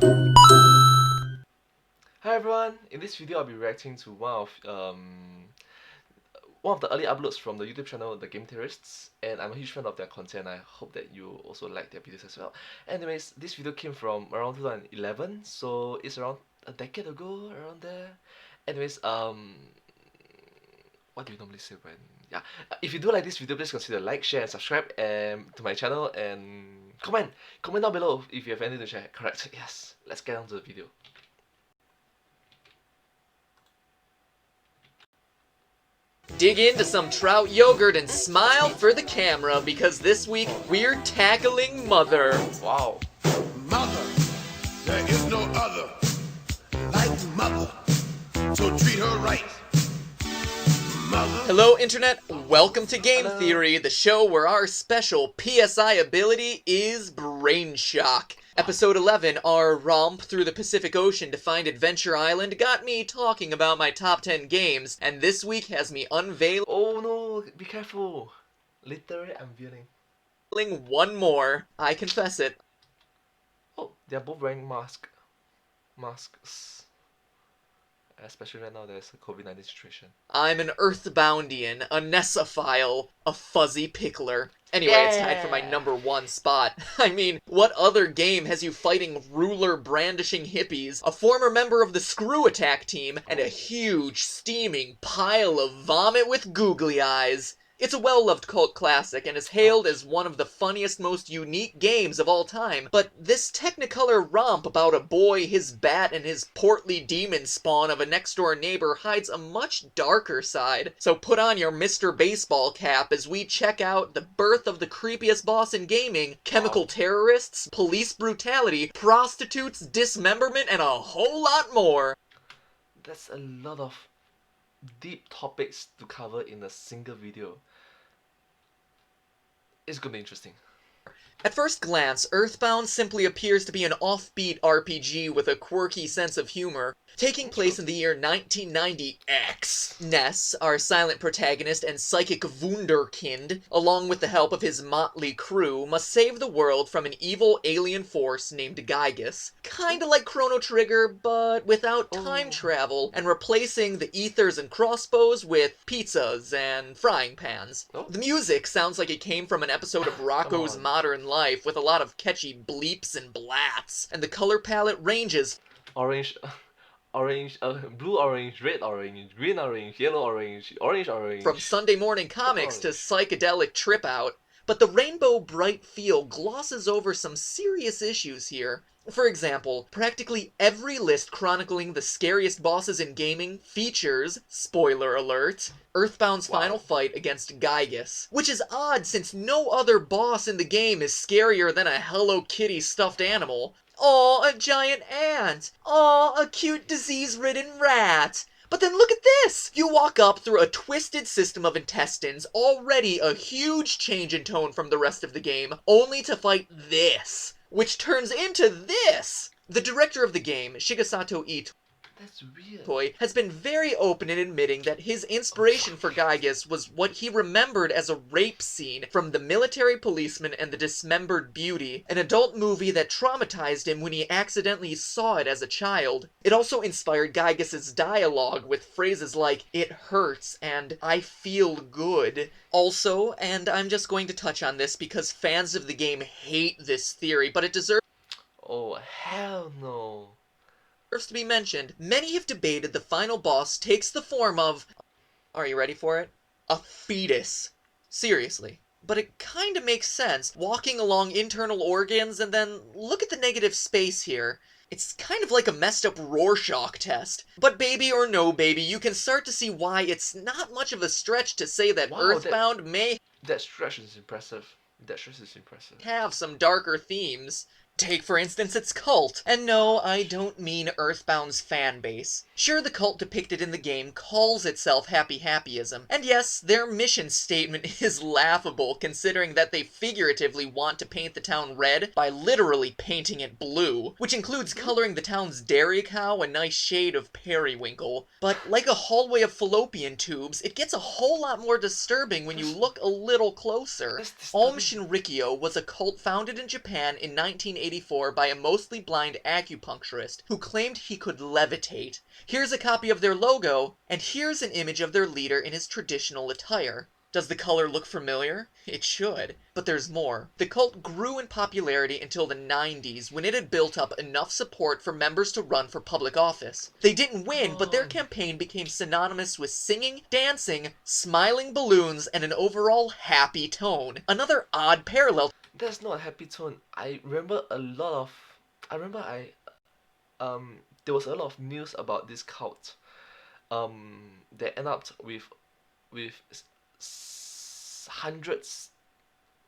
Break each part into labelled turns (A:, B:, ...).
A: Hi everyone! In this video I'll be reacting to one of the early uploads from the YouTube channel, the Game Theorists, and I'm a huge fan of their content. I hope that you also like their videos as well. Anyways, this video came from around 2011, so it's around a decade ago, around there. Anyways, what do you normally say when... Yeah, if you do like this video, please consider like, share, and subscribe to my channel, and comment down below if you have anything to share. Correct, yes. Let's get on to the video.
B: Dig into some trout yogurt and smile for the camera, because this week we're tackling Mother.
A: Wow.
C: Mother, there is no other like Mother, so treat her right. Mother.
B: Hello Internet, welcome to Game Theory, the show where our special PSI ability is Brain Shock. Episode 11, our romp through the Pacific Ocean to find Adventure Island, got me talking about my top 10 games, and this week has me unveiling
A: Oh no, be careful. Literally unveiling.
B: one more. I confess it.
A: Oh, they're both wearing masks. Especially right now there's a COVID-19 situation.
B: I'm an Earthboundian, a Nessophile, a fuzzy pickler. Anyway, It's tied for my number 1 spot. I mean, what other game has you fighting ruler-brandishing hippies, a former member of the Screw Attack team, and a huge, steaming pile of vomit with googly eyes? It's a well-loved cult classic and is hailed as one of the funniest, most unique games of all time, but this Technicolor romp about a boy, his bat, and his portly demon spawn of a next-door neighbor hides a much darker side. So put on your Mr. Baseball cap as we check out the birth of the creepiest boss in gaming, chemical terrorists, police brutality, prostitutes, dismemberment, and a whole lot more.
A: That's a lot of deep topics to cover in a single video. It's gonna be interesting.
B: At first glance, Earthbound simply appears to be an offbeat RPG with a quirky sense of humor. Taking place in the year 1990X, Ness, our silent protagonist and psychic wunderkind, along with the help of his motley crew, must save the world from an evil alien force named Gygus. Kinda like Chrono Trigger, but without time travel, and replacing the ethers and crossbows with pizzas and frying pans. The music sounds like it came from an episode of Rocko's Modern Life, with a lot of catchy bleeps and blats, and the color palette ranges
A: Blue orange, red orange, green orange, yellow orange, orange.
B: from Sunday morning comics to psychedelic trip out. But the rainbow bright feel glosses over some serious issues here. For example, practically every list chronicling the scariest bosses in gaming features, spoiler alert, Earthbound's final fight against Gygus. Which is odd since no other boss in the game is scarier than a Hello Kitty stuffed animal. Aw, a giant ant! Aw, a cute disease-ridden rat! But then look at this! You walk up through a twisted system of intestines, already a huge change in tone from the rest of the game, only to fight this, which turns into this! The director of the game, Shigesato Ito,
A: That's weird.
B: has been very open in admitting that his inspiration for Gygus was what he remembered as a rape scene from The Military Policeman and the Dismembered Beauty, an adult movie that traumatized him when he accidentally saw it as a child. It also inspired Gygus's dialogue with phrases like, "It hurts," and "I feel good." Also, and I'm just going to touch on this because fans of the game hate this theory, but it deserves
A: Oh, hell no.
B: to be mentioned, many have debated the final boss takes the form of... Are you ready for it? A fetus. Seriously. But it kinda makes sense, walking along internal organs, and then look at the negative space here. It's kind of like a messed up Rorschach test. But baby or no baby, you can start to see why it's not much of a stretch to say that Earthbound may
A: That stretch is impressive.
B: have some darker themes. Take, for instance, its cult. And no, I don't mean Earthbound's fan base. Sure, the cult depicted in the game calls itself happyism. And yes, their mission statement is laughable, considering that they figuratively want to paint the town red by literally painting it blue, which includes coloring the town's dairy cow a nice shade of periwinkle. But like a hallway of fallopian tubes, it gets a whole lot more disturbing when you look a little closer. Aum Shinrikyo was a cult founded in Japan in 1980 1984 by a mostly blind acupuncturist who claimed he could levitate. Here's a copy of their logo, and here's an image of their leader in his traditional attire. Does the color look familiar? It should. But there's more. The cult grew in popularity until the 90s, when it had built up enough support for members to run for public office. They didn't win, but their campaign became synonymous with singing, dancing, smiling balloons, and an overall happy tone. Another odd parallel.
A: That's not a happy tone. I remember there was a lot of news about this cult. They end up with hundreds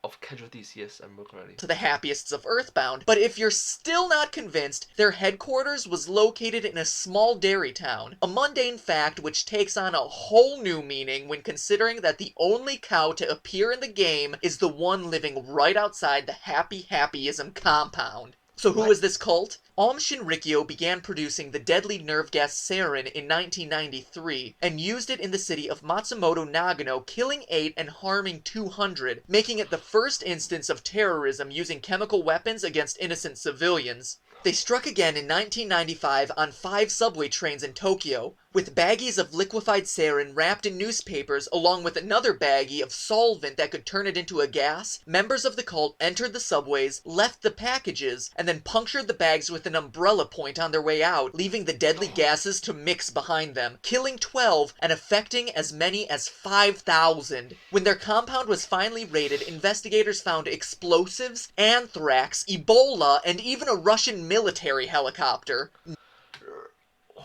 A: of casualties. Yes, I remember correctly.
B: To the happiest of Earthbound, but if you're still not convinced, their headquarters was located in a small dairy town, a mundane fact which takes on a whole new meaning when considering that the only cow to appear in the game is the one living right outside the happyism compound. So who was this cult? Aum Shinrikyo began producing the deadly nerve gas sarin in 1993 and used it in the city of Matsumoto, Nagano, killing 8 and harming 200, making it the first instance of terrorism using chemical weapons against innocent civilians. They struck again in 1995 on 5 subway trains in Tokyo, with baggies of liquefied sarin wrapped in newspapers along with another baggie of solvent that could turn it into a gas. Members of the cult entered the subways, left the packages, and then punctured the bags with an umbrella point on their way out, leaving the deadly gases to mix behind them, killing 12 and affecting as many as 5,000. When their compound was finally raided, investigators found explosives, anthrax, Ebola, and even a Russian military helicopter.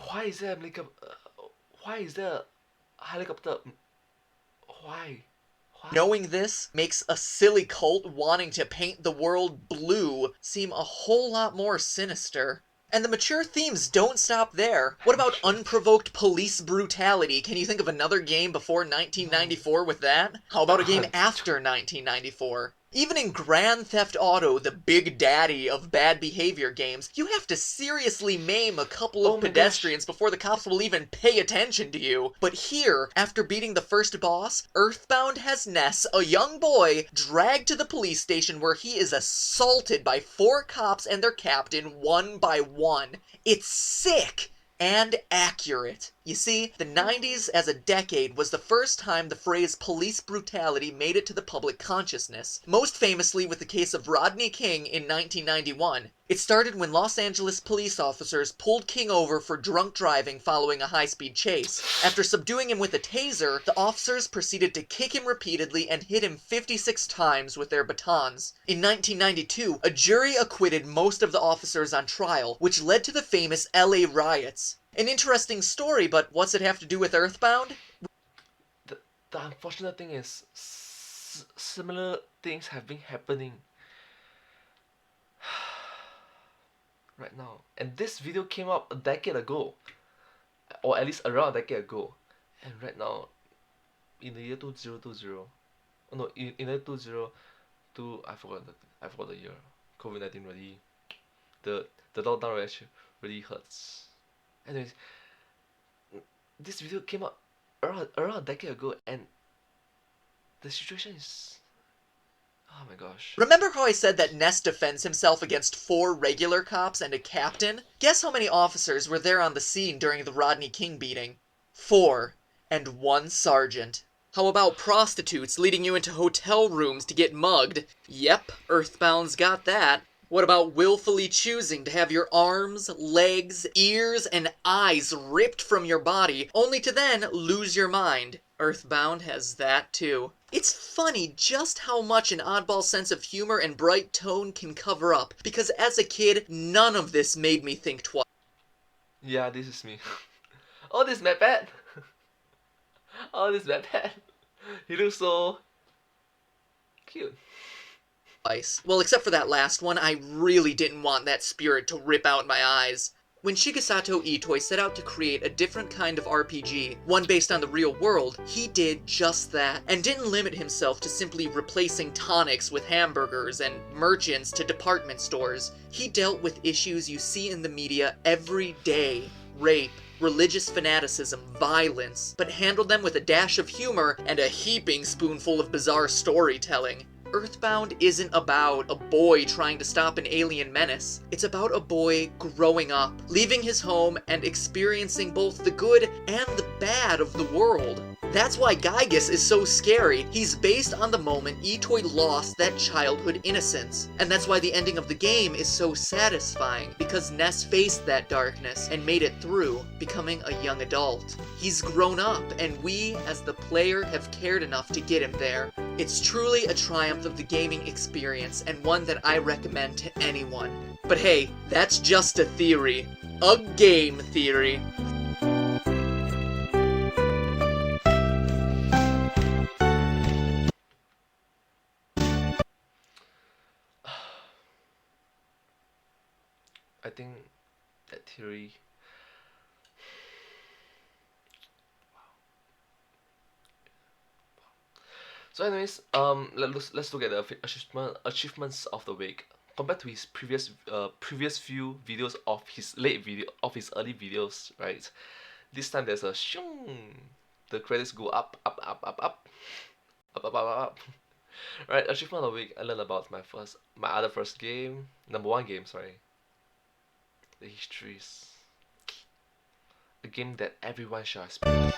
A: Why is there a helicopter? Why?
B: Knowing this makes a silly cult wanting to paint the world blue seem a whole lot more sinister. And the mature themes don't stop there. What about unprovoked police brutality? Can you think of another game before 1994 with that? How about a game after 1994? Even in Grand Theft Auto, the big daddy of bad behavior games, you have to seriously maim a couple of pedestrians before the cops will even pay attention to you. But here, after beating the first boss, Earthbound has Ness, a young boy, dragged to the police station where he is assaulted by 4 cops and their captain one by one. It's sick! And accurate. You see, the 90s as a decade was the first time the phrase police brutality made it to the public consciousness, most famously with the case of Rodney King in 1991. It started when Los Angeles police officers pulled King over for drunk driving following a high-speed chase. After subduing him with a taser, the officers proceeded to kick him repeatedly and hit him 56 times with their batons. In 1992, a jury acquitted most of the officers on trial, which led to the famous LA riots. An interesting story, but what's it have to do with Earthbound?
A: The unfortunate thing is, similar things have been happening right now. And this video came up a decade ago, or at least around a decade ago. And right now, in the year 2020, oh no, in the year 2002, I forgot the year. COVID-19 really, the lockdown actually really hurts. Anyways, this video came out around a decade ago, and the situation is, oh my gosh.
B: Remember how I said that Ness defends himself against 4 regular cops and a captain? Guess how many officers were there on the scene during the Rodney King beating? 4, and 1 sergeant. How about prostitutes leading you into hotel rooms to get mugged? Yep, Earthbound's got that. What about willfully choosing to have your arms, legs, ears, and eyes ripped from your body, only to then lose your mind? Earthbound has that too. It's funny just how much an oddball sense of humor and bright tone can cover up, because as a kid, none of this made me think twice.
A: Yeah, this is me. Oh, this MadPat! Oh, this MadPat! He looks so cute.
B: Well, except for that last one, I really didn't want that spirit to rip out my eyes. When Shigesato Itoi set out to create a different kind of RPG, one based on the real world, he did just that, and didn't limit himself to simply replacing tonics with hamburgers and merchants to department stores. He dealt with issues you see in the media every day: rape, religious fanaticism, violence, but handled them with a dash of humor and a heaping spoonful of bizarre storytelling. Earthbound isn't about a boy trying to stop an alien menace. It's about a boy growing up, leaving his home and experiencing both the good and the bad of the world. That's why Gygus is so scary. He's based on the moment Etoy lost that childhood innocence. And that's why the ending of the game is so satisfying, because Ness faced that darkness and made it through, becoming a young adult. He's grown up, and we, as the player, have cared enough to get him there. It's truly a triumph of the gaming experience, and one that I recommend to anyone. But hey, that's just a theory. A game theory.
A: I think that theory. So, anyways, let's look at the achievements of the week. Compared to his previous few videos of his early videos, right? This time there's a shung. The credits go up, up, up, up, up, up, up, up, up. Right, achievement of the week. I learned about my other first game, number one game. Sorry, the Histories. A game that everyone shall experience.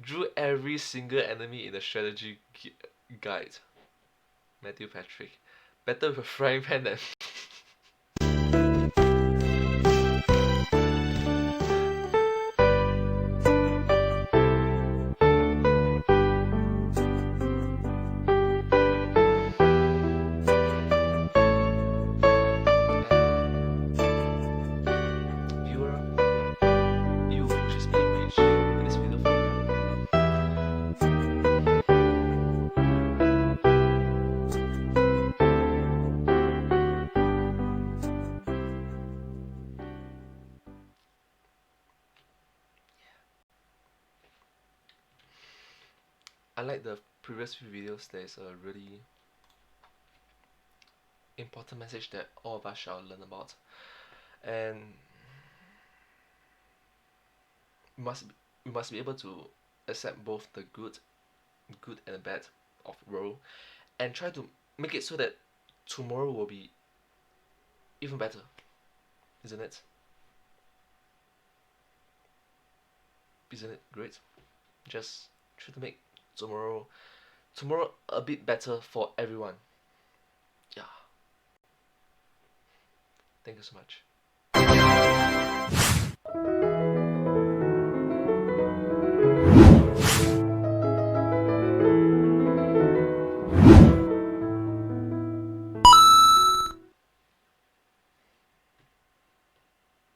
A: Drew every single enemy in the strategy guide. Matthew Patrick. Better with a frying pan than. Viewer, you just me page in this video for unlike the previous few videos, there's a really important message that all of us shall learn about, and we must be able to accept both the good and the bad of the world, and try to make it so that tomorrow will be even better, isn't it? Isn't it great? Just try to make tomorrow a bit better for everyone. Yeah. Thank you so much.